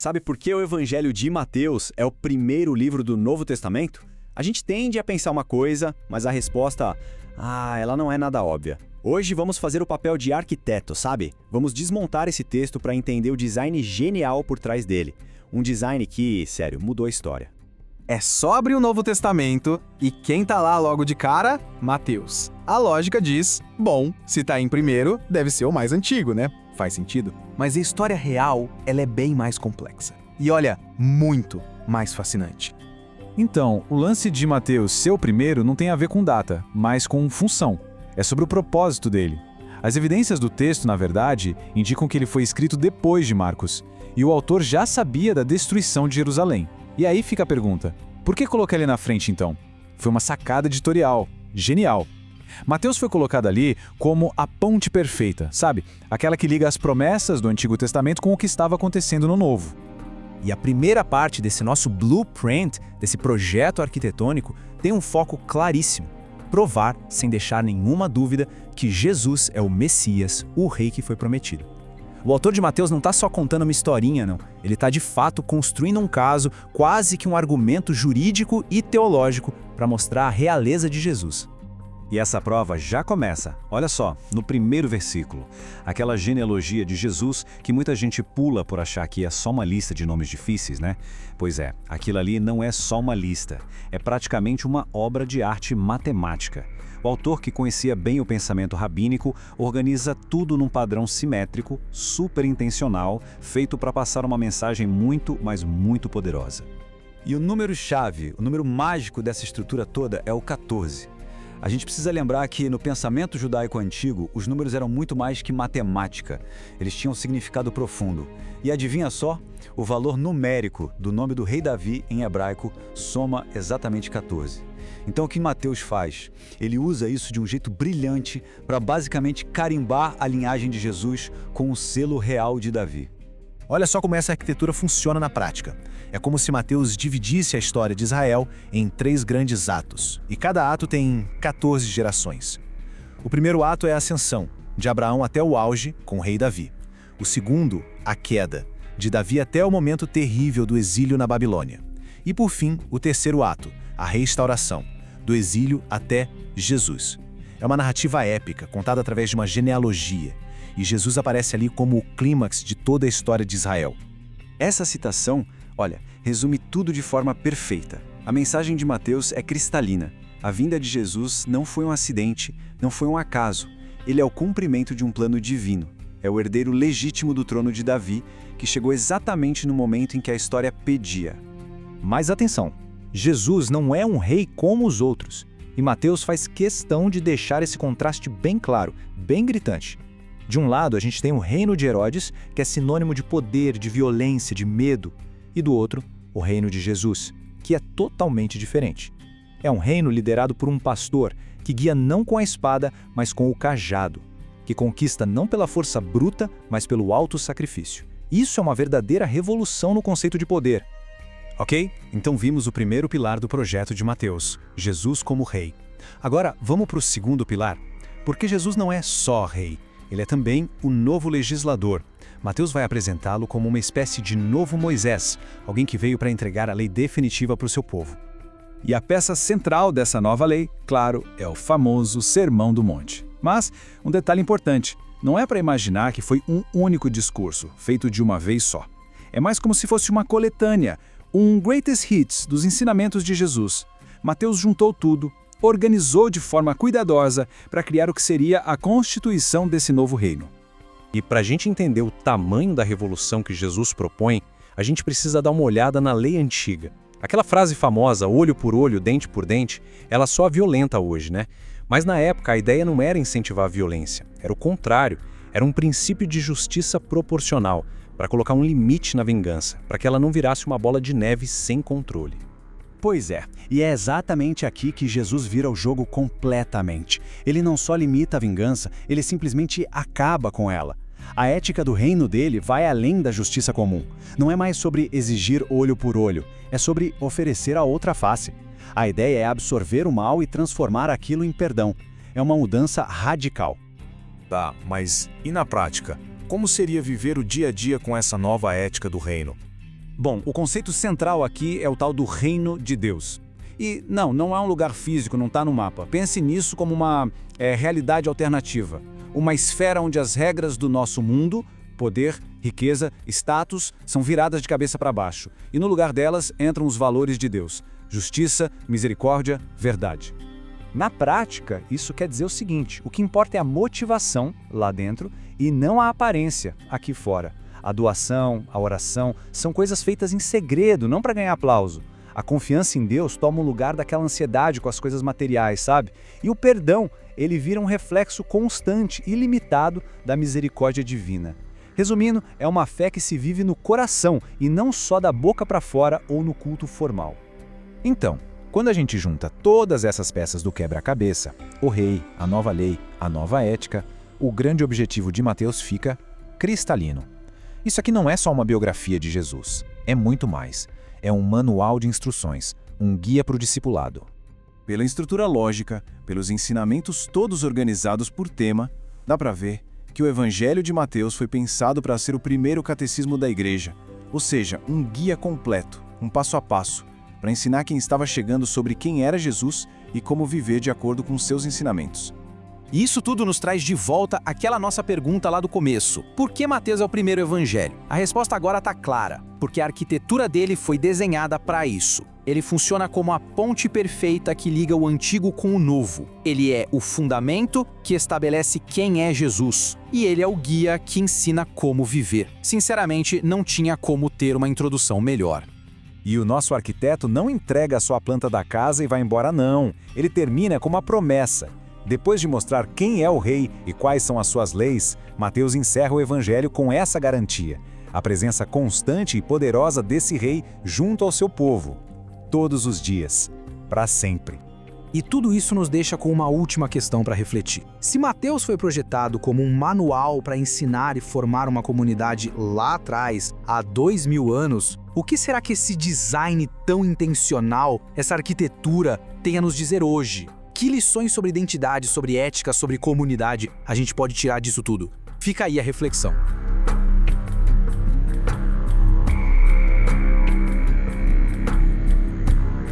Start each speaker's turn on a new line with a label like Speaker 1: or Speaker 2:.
Speaker 1: Sabe por que o Evangelho de Mateus é o primeiro livro do Novo Testamento? A gente tende a pensar uma coisa, mas a resposta, ela não é nada óbvia. Hoje vamos fazer o papel de arquiteto, sabe? Vamos desmontar esse texto para entender o design genial por trás dele. Um design que, sério, mudou a história.
Speaker 2: É só abrir o Novo Testamento e quem tá lá logo de cara? Mateus. A lógica diz, bom, se tá em primeiro, deve ser o mais antigo, né? Faz sentido. Mas a história real, ela é bem mais complexa. E olha, muito mais fascinante.
Speaker 3: Então, o lance de Mateus ser o primeiro não tem a ver com data, mas com função. É sobre o propósito dele. As evidências do texto, na verdade, indicam que ele foi escrito depois de Marcos, e o autor já sabia da destruição de Jerusalém. E aí fica a pergunta, por que colocar ele na frente então? Foi uma sacada editorial, genial. Mateus foi colocado ali como a ponte perfeita, sabe? Aquela que liga as promessas do Antigo Testamento com o que estava acontecendo no Novo.
Speaker 4: E a primeira parte desse nosso blueprint, desse projeto arquitetônico, tem um foco claríssimo. Provar, sem deixar nenhuma dúvida, que Jesus é o Messias, o rei que foi prometido. O autor de Mateus não está só contando uma historinha, não. Ele está, de fato, construindo um caso, quase que um argumento jurídico e teológico para mostrar a realeza de Jesus.
Speaker 1: E essa prova já começa, olha só, no primeiro versículo. Aquela genealogia de Jesus que muita gente pula por achar que é só uma lista de nomes difíceis, né? Pois é, aquilo ali não é só uma lista, é praticamente uma obra de arte matemática. O autor, que conhecia bem o pensamento rabínico, organiza tudo num padrão simétrico, super intencional, feito para passar uma mensagem muito, mas muito poderosa.
Speaker 5: E o número-chave, o número mágico dessa estrutura toda é o 14. A gente precisa lembrar que no pensamento judaico antigo, os números eram muito mais que matemática. Eles tinham um significado profundo. E adivinha só? O valor numérico do nome do rei Davi em hebraico soma exatamente 14. Então o que Mateus faz? Ele usa isso de um jeito brilhante para basicamente carimbar a linhagem de Jesus com o selo real de Davi.
Speaker 6: Olha só como essa arquitetura funciona na prática. É como se Mateus dividisse a história de Israel em 3 grandes atos, e cada ato tem 14 gerações. O primeiro ato é a ascensão, de Abraão até o auge, com o rei Davi. O segundo, a queda, de Davi até o momento terrível do exílio na Babilônia. E por fim, o terceiro ato, a restauração, do exílio até Jesus. É uma narrativa épica, contada através de uma genealogia, e Jesus aparece ali como o clímax de toda a história de Israel.
Speaker 1: Essa citação, olha, resume tudo de forma perfeita. A mensagem de Mateus é cristalina. A vinda de Jesus não foi um acidente, não foi um acaso. Ele é o cumprimento de um plano divino. É o herdeiro legítimo do trono de Davi, que chegou exatamente no momento em que a história pedia.
Speaker 4: Mas atenção, Jesus não é um rei como os outros. E Mateus faz questão de deixar esse contraste bem claro, bem gritante. De um lado, a gente tem o reino de Herodes, que é sinônimo de poder, de violência, de medo. E do outro, o reino de Jesus, que é totalmente diferente. É um reino liderado por um pastor que guia não com a espada, mas com o cajado, que conquista não pela força bruta, mas pelo alto sacrifício. Isso é uma verdadeira revolução no conceito de poder.
Speaker 1: Ok? Então vimos o primeiro pilar do projeto de Mateus, Jesus como rei. Agora, vamos para o segundo pilar. Porque Jesus não é só rei, ele é também o novo legislador. Mateus vai apresentá-lo como uma espécie de novo Moisés, alguém que veio para entregar a lei definitiva para o seu povo.
Speaker 3: E a peça central dessa nova lei, claro, é o famoso Sermão do Monte. Mas, um detalhe importante, não é para imaginar que foi um único discurso, feito de uma vez só. É mais como se fosse uma coletânea, um greatest hits dos ensinamentos de Jesus. Mateus juntou tudo, organizou de forma cuidadosa para criar o que seria a constituição desse novo reino.
Speaker 7: E para a gente entender o tamanho da revolução que Jesus propõe, a gente precisa dar uma olhada na lei antiga. Aquela frase famosa, olho por olho, dente por dente, ela só é violenta hoje, né? Mas na época a ideia não era incentivar a violência, era o contrário, era um princípio de justiça proporcional, para colocar um limite na vingança, para que ela não virasse uma bola de neve sem controle.
Speaker 1: Pois é, e é exatamente aqui que Jesus vira o jogo completamente. Ele não só limita a vingança, ele simplesmente acaba com ela. A ética do reino dele vai além da justiça comum. Não é mais sobre exigir olho por olho, é sobre oferecer a outra face. A ideia é absorver o mal e transformar aquilo em perdão. É uma mudança radical.
Speaker 6: Tá, mas e na prática? Como seria viver o dia a dia com essa nova ética do reino?
Speaker 1: Bom, o conceito central aqui é o tal do reino de Deus. E não é um lugar físico, não está no mapa. Pense nisso como uma realidade alternativa. Uma esfera onde as regras do nosso mundo, poder, riqueza, status, são viradas de cabeça para baixo. E no lugar delas entram os valores de Deus: justiça, misericórdia, verdade.
Speaker 4: Na prática, isso quer dizer o seguinte: o que importa é a motivação lá dentro e não a aparência aqui fora. A doação, a oração, são coisas feitas em segredo, não para ganhar aplauso. A confiança em Deus toma o lugar daquela ansiedade com as coisas materiais, sabe? E o perdão, ele vira um reflexo constante e ilimitado da misericórdia divina. Resumindo, é uma fé que se vive no coração e não só da boca para fora ou no culto formal.
Speaker 3: Então, quando a gente junta todas essas peças do quebra-cabeça, o rei, a nova lei, a nova ética, o grande objetivo de Mateus fica cristalino. Isso aqui não é só uma biografia de Jesus, é muito mais. É um manual de instruções, um guia para o discipulado. Pela estrutura lógica, pelos ensinamentos todos organizados por tema, dá para ver que o Evangelho de Mateus foi pensado para ser o primeiro catecismo da igreja, ou seja, um guia completo, um passo a passo, para ensinar quem estava chegando sobre quem era Jesus e como viver de acordo com seus ensinamentos.
Speaker 2: E isso tudo nos traz de volta àquela nossa pergunta lá do começo. Por que Mateus é o primeiro evangelho? A resposta agora está clara, porque a arquitetura dele foi desenhada para isso. Ele funciona como a ponte perfeita que liga o antigo com o novo. Ele é o fundamento que estabelece quem é Jesus. E ele é o guia que ensina como viver. Sinceramente, não tinha como ter uma introdução melhor.
Speaker 3: E o nosso arquiteto não entrega a sua planta da casa e vai embora não. Ele termina com uma promessa. Depois de mostrar quem é o rei e quais são as suas leis, Mateus encerra o evangelho com essa garantia: a presença constante e poderosa desse rei junto ao seu povo, todos os dias, para sempre.
Speaker 2: E tudo isso nos deixa com uma última questão para refletir. Se Mateus foi projetado como um manual para ensinar e formar uma comunidade lá atrás, há 2000 anos, o que será que esse design tão intencional, essa arquitetura, tem a nos dizer hoje? Que lições sobre identidade, sobre ética, sobre comunidade a gente pode tirar disso tudo? Fica aí a reflexão.